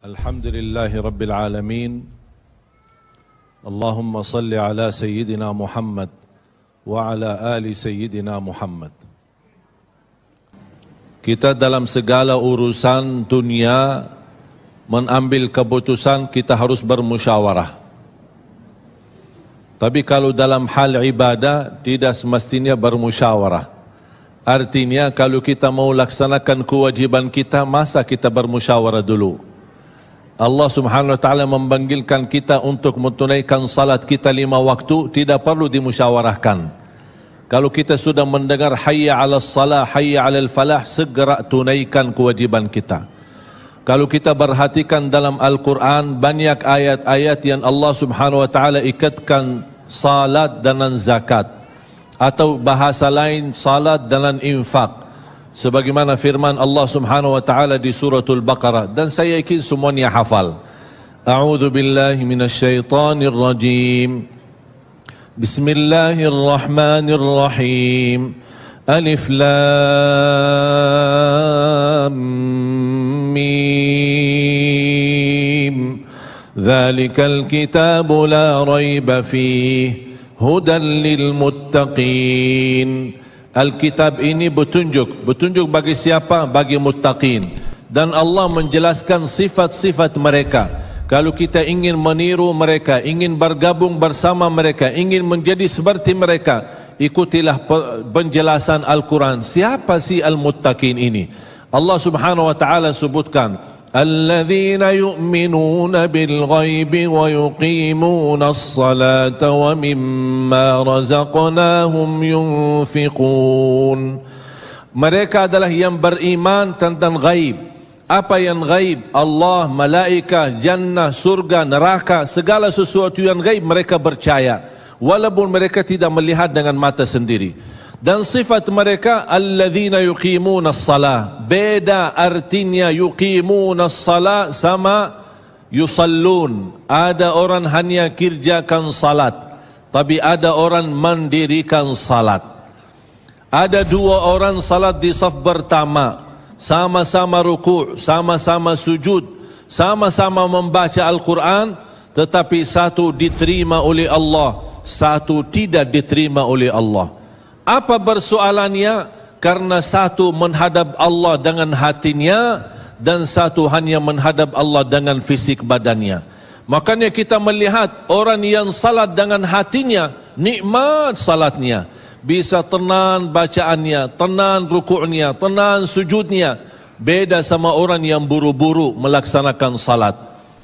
Alhamdulillahi Rabbil Alamin. Allahumma salli ala Sayyidina Muhammad wa ala ali Sayyidina Muhammad. Kita dalam segala urusan dunia mengambil keputusan kita harus bermusyawarah. Tapi kalau dalam hal ibadah tidak semestinya bermusyawarah. Artinya kalau kita mau laksanakan kewajiban kita, masa kita bermusyawarah dulu? Allah Subhanahu wa taala memanggilkan kita untuk menunaikan salat kita 5 waktu, tidak perlu dimusyawarahkan. Kalau kita sudah mendengar hayya 'alas salah, hayya 'alal falah, segera tunaikan kewajiban kita. Kalau kita perhatikan dalam Al-Quran, banyak ayat-ayat yang Allah Subhanahu wa taala ikatkan salat dengan zakat, atau bahasa lain salat dengan infak, sebagaimana firman Allah Subhanahu wa taala di suratul Baqarah, dan saya yakin semuanya hafal. A'udzu billahi minasyaitonir rajim. Bismillahirrahmanirrahim. Alif lam mim. Dzalikal kitabu la raiba fihi hudan lil muttaqin. Alkitab ini petunjuk bagi siapa? Bagi muttaqin. Dan Allah menjelaskan sifat-sifat mereka. Kalau kita ingin meniru mereka, ingin bergabung bersama mereka, ingin menjadi seperti mereka, ikutilah penjelasan Al-Quran. Siapa sih al-muttaqin ini? Allah Subhanahu wa taala sebutkan, الذين يؤمنون بالغيب ويقيمون الصلاة ومما رزقناهم ينفقون. Mereka adalah yang beriman tentang gaib. Apa yang gaib? Allah, malaikat, jannah, surga, neraka, segala sesuatu yang gaib mereka percaya, walaupun mereka tidak melihat dengan mata sendiri. Dan sifat mereka alladzina yuqimuna as-salah. Beda artinya yuqimuna as-salah sama yusallun. Ada orang hanya kerjakan salat, tapi ada orang mendirikan salat. Ada 2 orang salat di saf pertama, sama-sama ruku', sama-sama sujud, sama-sama membaca Al-Quran, tetapi satu diterima oleh Allah, satu tidak diterima oleh Allah. Apa persoalannya? Karena satu menghadap Allah dengan hatinya, dan satu hanya menghadap Allah dengan fisik badannya. Makanya kita melihat orang yang salat dengan hatinya, nikmat salatnya, bisa tenang bacaannya, tenang rukuknya, tenang sujudnya. Beda sama orang yang buru-buru melaksanakan salat.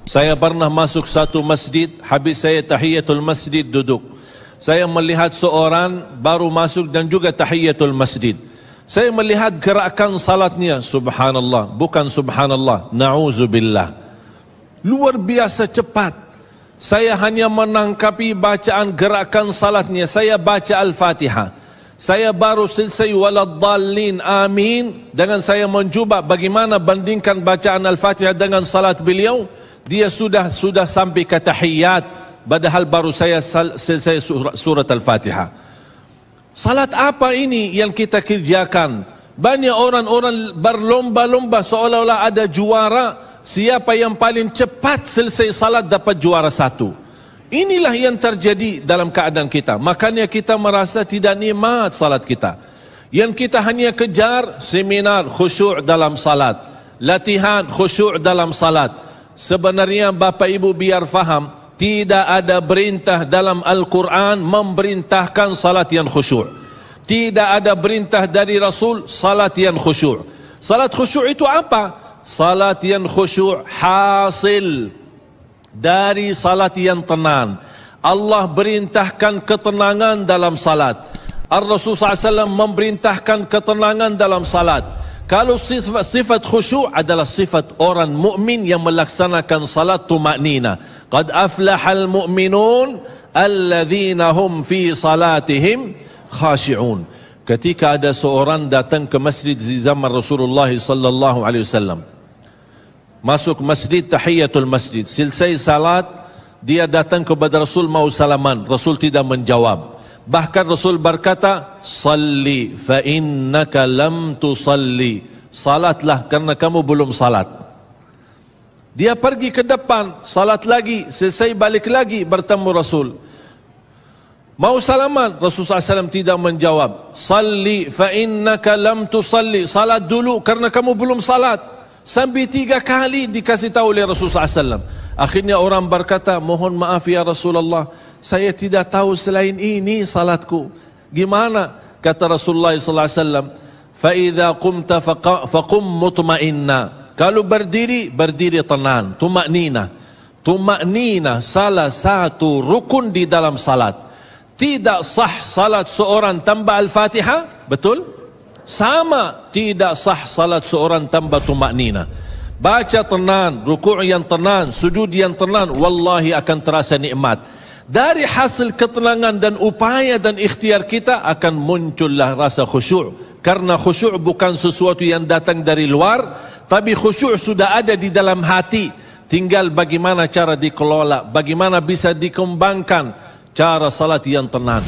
Saya pernah masuk satu masjid, habis saya tahiyatul masjid duduk. Saya melihat seorang baru masuk dan juga tahiyatul masjid. Saya melihat gerakan salatnya, subhanallah, bukan subhanallah, na'udzubillah, luar biasa cepat. Saya hanya menangkapi bacaan gerakan salatnya. Saya baca Al-Fatihah, saya baru selesai waladdallin amin, dengan saya mencuba bagaimana bandingkan bacaan Al-Fatihah dengan salat beliau, dia sudah sampai ke tahiyat, padahal baru saya selesai surat Al-Fatihah. Salat apa ini yang kita kerjakan? Banyak orang-orang berlomba-lomba seolah-olah ada juara. Siapa yang paling cepat selesai salat dapat juara 1. Inilah yang terjadi dalam keadaan kita. Makanya kita merasa tidak nikmat salat kita. Yang kita hanya kejar seminar khusyuk dalam salat, latihan khusyuk dalam salat. Sebenarnya Bapak Ibu biar faham, tidak ada perintah dalam Al-Quran memerintahkan salat yang khusyuk. Tidak ada perintah dari Rasul salat yang khusyuk. Salat khusyuk itu apa? Salat yang khusyuk hasil dari salat yang tenang. Allah perintahkan ketenangan dalam salat. Ar-Rasul SAW memerintahkan ketenangan dalam salat. Kalau sifat khusyuk adalah sifat orang mukmin yang melaksanakan salat tumaknina. Qad aflahal mu'minun alladzina hum fi salatihim khashi'un. Ketika ada seorang datang ke masjid di zaman Rasulullah sallallahu alaihi wasallam, masuk masjid tahiyatul masjid, selesai salat dia datang kepada Rasul mau salaman, Rasul tidak menjawab. Bahkan Rasul berkata, salli fa innaka lam tusalli salatlah karena kamu belum salat. Dia pergi ke depan, salat lagi, selesai balik lagi bertemu Rasul. Mau salaman, Rasulullah SAW tidak menjawab. Salli fa innaka lam tusalli, salat dulu karena kamu belum salat. Sampai 3 kali dikasih tahu oleh Rasulullah SAW. Akhirnya orang berkata, mohon maaf ya Rasulullah, saya tidak tahu selain ini salatku. Gimana? Kata Rasulullah SAW, fa idza qumta faqum mutma'inna. Kalau berdiri, berdiri tenang, tumaknina. Tumaknina salah satu rukun di dalam salat. Tidak sah salat seorang tanpa Al-Fatihah, betul? Sama tidak sah salat seorang tanpa tumaknina. Baca tenang, rukuk yang tenang, sujud yang tenang, wallahi akan terasa nikmat. Dari hasil ketenangan dan upaya dan ikhtiar kita akan muncullah rasa khusyuk. Karena khusyuk bukan sesuatu yang datang dari luar, tapi khusyuk sudah ada di dalam hati. Tinggal bagaimana cara dikelola, bagaimana bisa dikembangkan cara salat yang tenang.